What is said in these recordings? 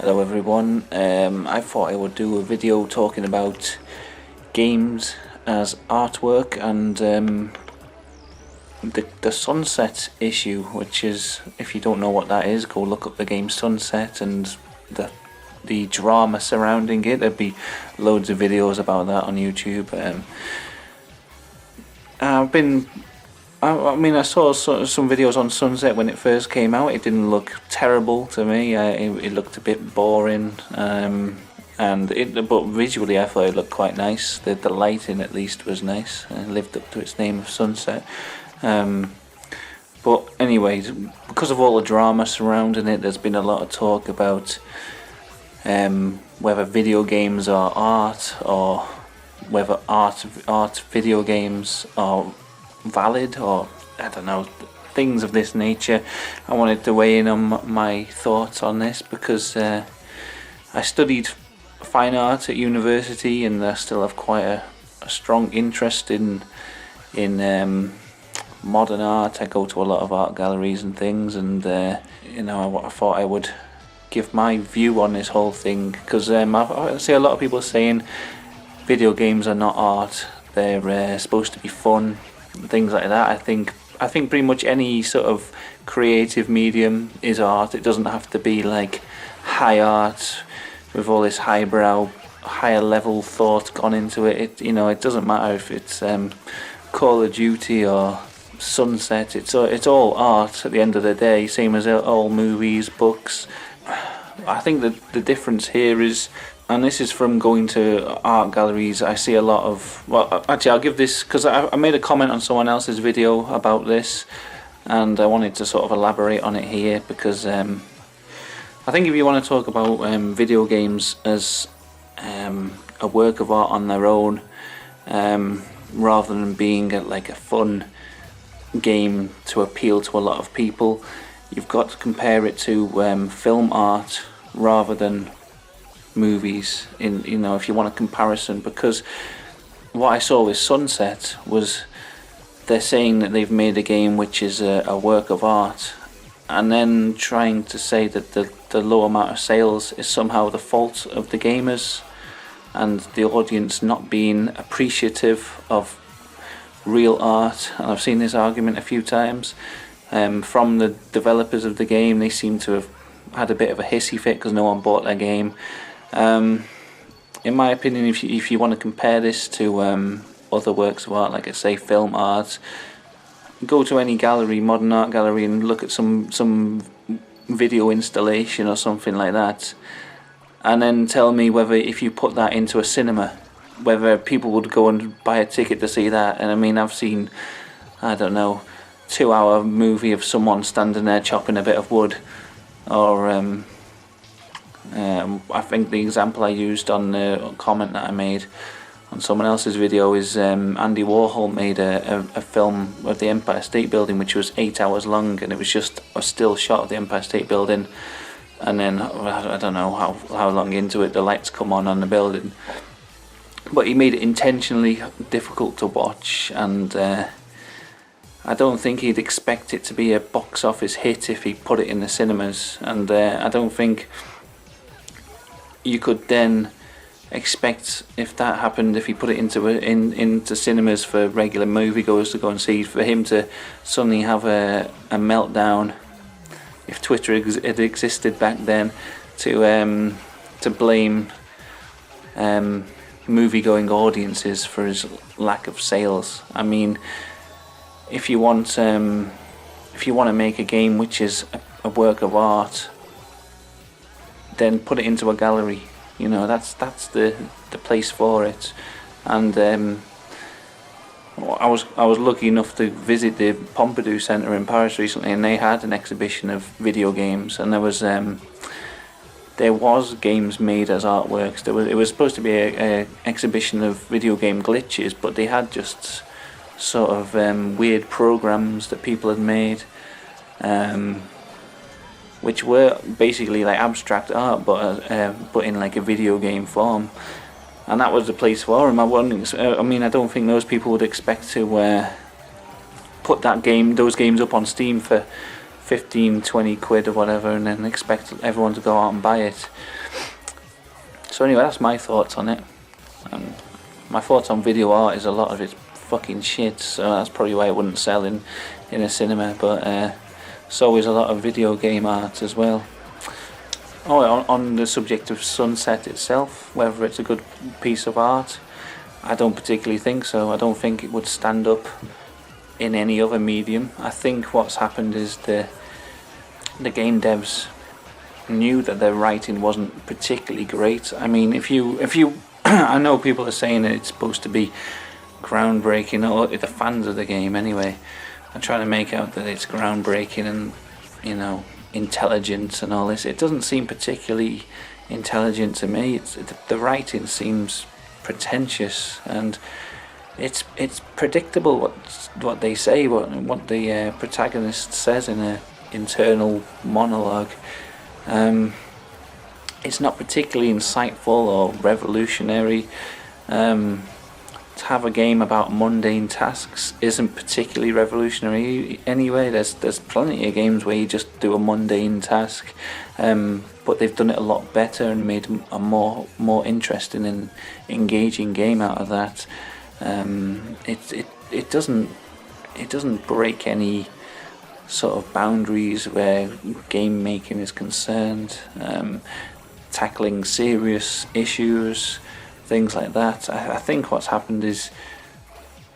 Hello everyone, I thought I would do a video talking about games as artwork and the sunset issue, which is, if you don't know what that is, go look up the game Sunset and the drama surrounding it. There'd be loads of videos about that on YouTube. I saw some videos on Sunset when it first came out. It didn't look terrible to me. It looked a bit boring, but visually I thought it looked quite nice. The lighting at least was nice. It lived up to its name of Sunset. But anyways, because of all the drama surrounding it, there's been a lot of talk about whether video games are art, or whether art video games are valid, or I don't know, things of this nature. I wanted to weigh in on my thoughts on this because I studied fine art at university, and I still have quite a strong interest in modern art. I go to a lot of art galleries and things, and I thought I would give my view on this whole thing, because I see a lot of people saying video games are not art, they're supposed to be fun, things like that. I think pretty much any sort of creative medium is art. It doesn't have to be like high art with all this highbrow, higher level thought gone into it. It doesn't matter if it's Call of Duty or Sunset. It's all art at the end of the day, same as all movies, books. I think that the difference here is, and this is from going to art galleries, I see a lot of, well, actually I'll give this, because I made a comment on someone else's video about this, and I wanted to sort of elaborate on it here, because I think if you want to talk about video games as a work of art on their own, rather than being like a fun game to appeal to a lot of people, you've got to compare it to film art rather than movies, if you want a comparison, because what I saw with Sunset was they're saying that they've made a game which is a work of art, and then trying to say that the low amount of sales is somehow the fault of the gamers and the audience not being appreciative of real art. And I've seen this argument a few times from the developers of the game. They seem to have had a bit of a hissy fit because no one bought their game. In my opinion, if you want to compare this to other works of art, like I say film art, go to any gallery, modern art gallery, and look at some video installation or something like that, and then tell me whether, if you put that into a cinema, whether people would go and buy a ticket to see that. And I mean, I've seen, I don't know, 2-hour movie of someone standing there chopping a bit of wood, or I think the example I used on the comment that I made on someone else's video is Andy Warhol made a film of the Empire State Building which was 8 hours long, and it was just a still shot of the Empire State Building, and then I don't know how long into it the lights come on the building, but he made it intentionally difficult to watch, and I don't think he'd expect it to be a box office hit if he put it in the cinemas, and I don't think you could then expect, if that happened, if he put it into cinemas for regular moviegoers to go and see, for him to suddenly have a meltdown, if Twitter had existed back then, to blame movie-going audiences for his lack of sales. I mean, if you want to make a game which is a work of art, then put it into a gallery. That's the place for it. And I was lucky enough to visit the Pompidou Centre in Paris recently, and they had an exhibition of video games, and there was games made as artworks. It was supposed to be a exhibition of video game glitches, but they had just sort of weird programs that people had made, which were basically like abstract art, but in like a video game form, and that was the place for him. I don't think those people would expect to put those games up on Steam for 15-20 quid or whatever, and then expect everyone to go out and buy it. So anyway, that's my thoughts on it. My thoughts on video art is a lot of it's fucking shit, so that's probably why it wouldn't sell in a cinema, but so is a lot of video game art as well. Oh, on the subject of Sunset itself, whether it's a good piece of art, I don't particularly think so. I don't think it would stand up in any other medium. I think what's happened is the game devs knew that their writing wasn't particularly great. I mean, if you I know people are saying that it's supposed to be groundbreaking, or the fans of the game anyway are trying to make out that it's groundbreaking and, you know, intelligent and all this. It doesn't seem particularly intelligent to me. The writing seems pretentious, and it's predictable what they say, what the protagonist says in a internal monologue. It's not particularly insightful or revolutionary. To have a game about mundane tasks isn't particularly revolutionary anyway. There's plenty of games where you just do a mundane task, but they've done it a lot better and made a more interesting and engaging game out of that. It doesn't break any sort of boundaries where game making is concerned. Tackling serious issues, things like that. I think what's happened is,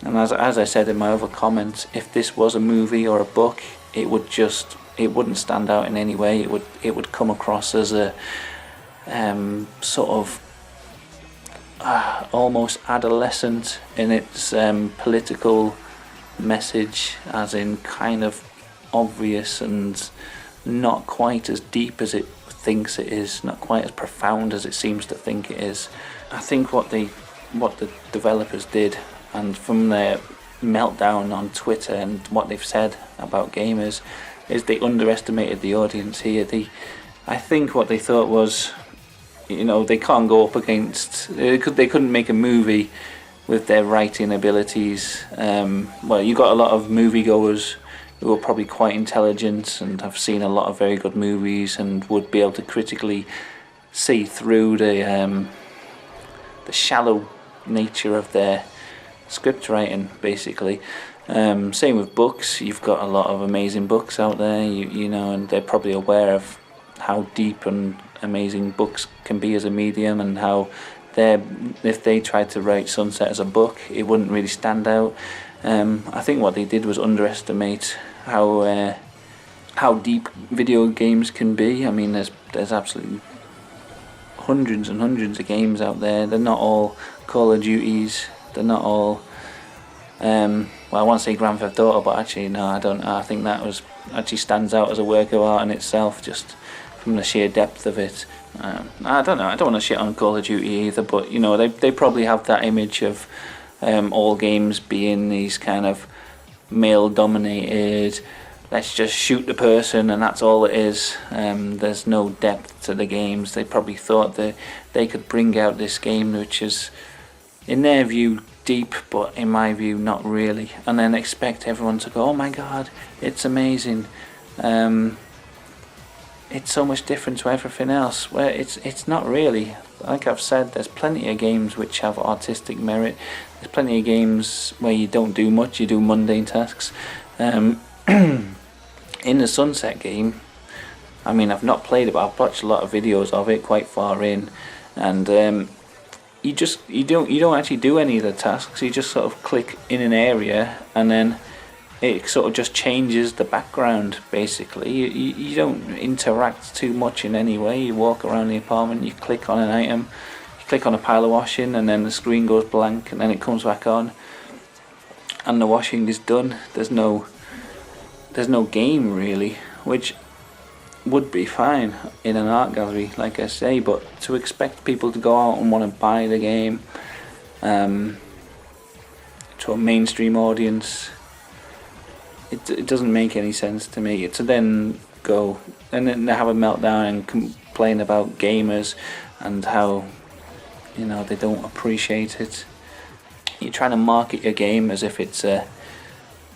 and as I said in my other comments, if this was a movie or a book, it wouldn't stand out in any way. It would come across as a sort of almost adolescent in its political message, as in kind of obvious and not quite as deep as it thinks it is, not quite as profound as it seems to think it is. I think what the developers did, and from their meltdown on Twitter and what they've said about gamers, is they underestimated the audience here. I think what they thought was, you know, they can't go up against, they couldn't make a movie with their writing abilities. Well, you got a lot of moviegoers who are probably quite intelligent and have seen a lot of very good movies and would be able to critically see through the shallow nature of their script writing, basically. Same with books. You've got a lot of amazing books out there, you know, and they're probably aware of how deep and amazing books can be as a medium, and how if they tried to write Sunset as a book, it wouldn't really stand out. I think what they did was underestimate how deep video games can be. I mean, there's absolutely hundreds and hundreds of games out there. They're not all Call of Duties. They're not all well, I want to say Grand Theft Auto, but actually no, I don't. I think that actually stands out as a work of art in itself, just from the sheer depth of it. I don't know. I don't want to shit on Call of Duty either, but you know, they probably have that image of all games being these kind of male-dominated, let's just shoot the person and that's all it is. There's no depth to the games. They probably thought that they could bring out this game which is, in their view, deep, but in my view, not really, and then expect everyone to go, oh my god, it's amazing. It's so much different to everything else. Well, it's not really. Like I've said, there's plenty of games which have artistic merit. There's plenty of games where you don't do much, you do mundane tasks. In the Sunset game, I mean, I've not played it, but I've watched a lot of videos of it quite far in, and you don't actually do any of the tasks. You just sort of click in an area, and then it sort of just changes the background, basically. You don't interact too much in any way. You walk around the apartment, you click on an item, you click on a pile of washing, and then the screen goes blank, and then it comes back on, and the washing is done. There's no game really, which would be fine in an art gallery, like I say, but to expect people to go out and want to buy the game to a mainstream audience, it doesn't make any sense to me. To then go and then have a meltdown and complain about gamers and how, you know, they don't appreciate it. You're trying to market your game as if it's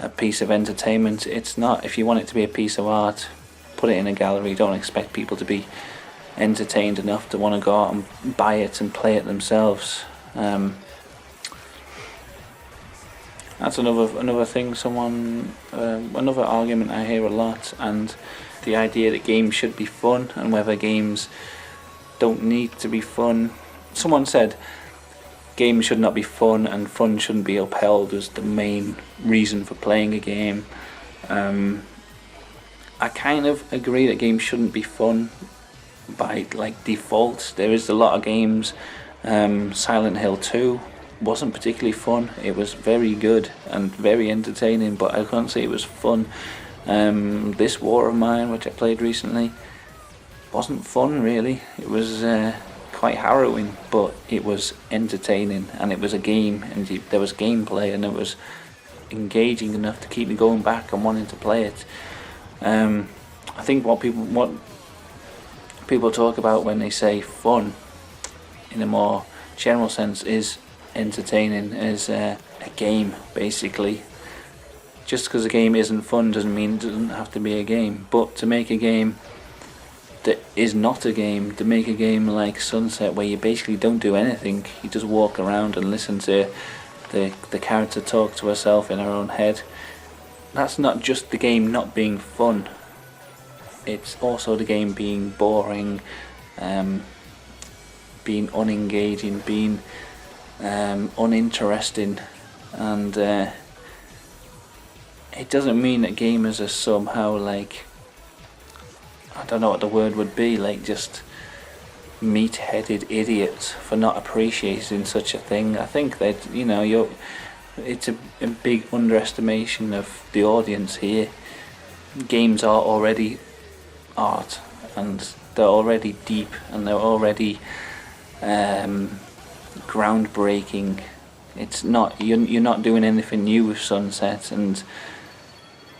a piece of entertainment. It's not. If you want it to be a piece of art, put it in a gallery. Don't expect people to be entertained enough to want to go out and buy it and play it themselves. That's another thing. Another argument I hear a lot, and the idea that games should be fun and whether games don't need to be fun. Someone said games should not be fun and fun shouldn't be upheld as the main reason for playing a game. I kind of agree that games shouldn't be fun by default. There is a lot of games. Silent Hill 2 wasn't particularly fun. It was very good and very entertaining, but I can't say it was fun. This War of Mine, which I played recently, wasn't fun really. It was quite harrowing, but it was entertaining, and it was a game, and there was gameplay, and it was engaging enough to keep me going back and wanting to play it. I think what people talk about when they say fun, in a more general sense, is entertaining, is a game basically. Just because a game isn't fun doesn't mean it doesn't have to be a game. But to make a game that is not a game, to make a game like Sunset where you basically don't do anything, you just walk around and listen to the character talk to herself in her own head, that's not just the game not being fun, it's also the game being boring, being unengaging, being uninteresting, and it doesn't mean that gamers are somehow I don't know what the word would be, just meat-headed idiots for not appreciating such a thing. I think that it's a big underestimation of the audience here. Games are already art, and they're already deep, and they're already groundbreaking. It's not you're not doing anything new with Sunset, and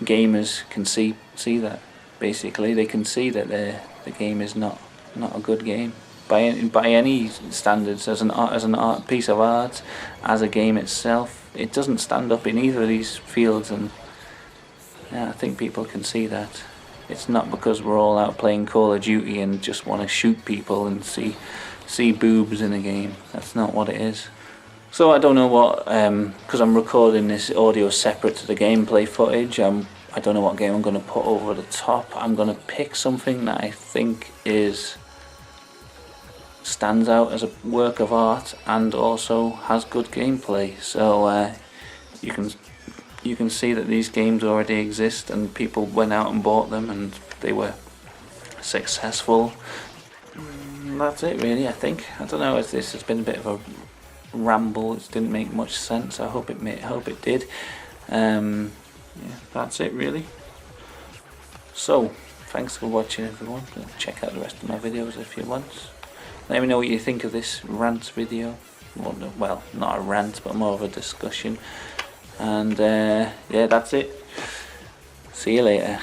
gamers can see that. Basically, they can see that the game is not a good game by any standards. As an art piece of art, as a game itself, it doesn't stand up in either of these fields, and I think people can see that. It's not because we're all out playing Call of Duty and just want to shoot people and see boobs in a game. That's not what it is. So I don't know what, because I'm recording this audio separate to the gameplay footage, I don't know what game I'm going to put over the top. I'm going to pick something that I think stands out as a work of art and also has good gameplay. So you can see that these games already exist, and people went out and bought them, and they were successful. That's it really, I think. I don't know if this has been a bit of a ramble. It didn't make much sense. I hope it did. That's it really. So thanks for watching, everyone. Check out the rest of my videos if you want. Let me know what you think of this rant video. Well, not a rant, but more of a discussion. And that's it. See you later.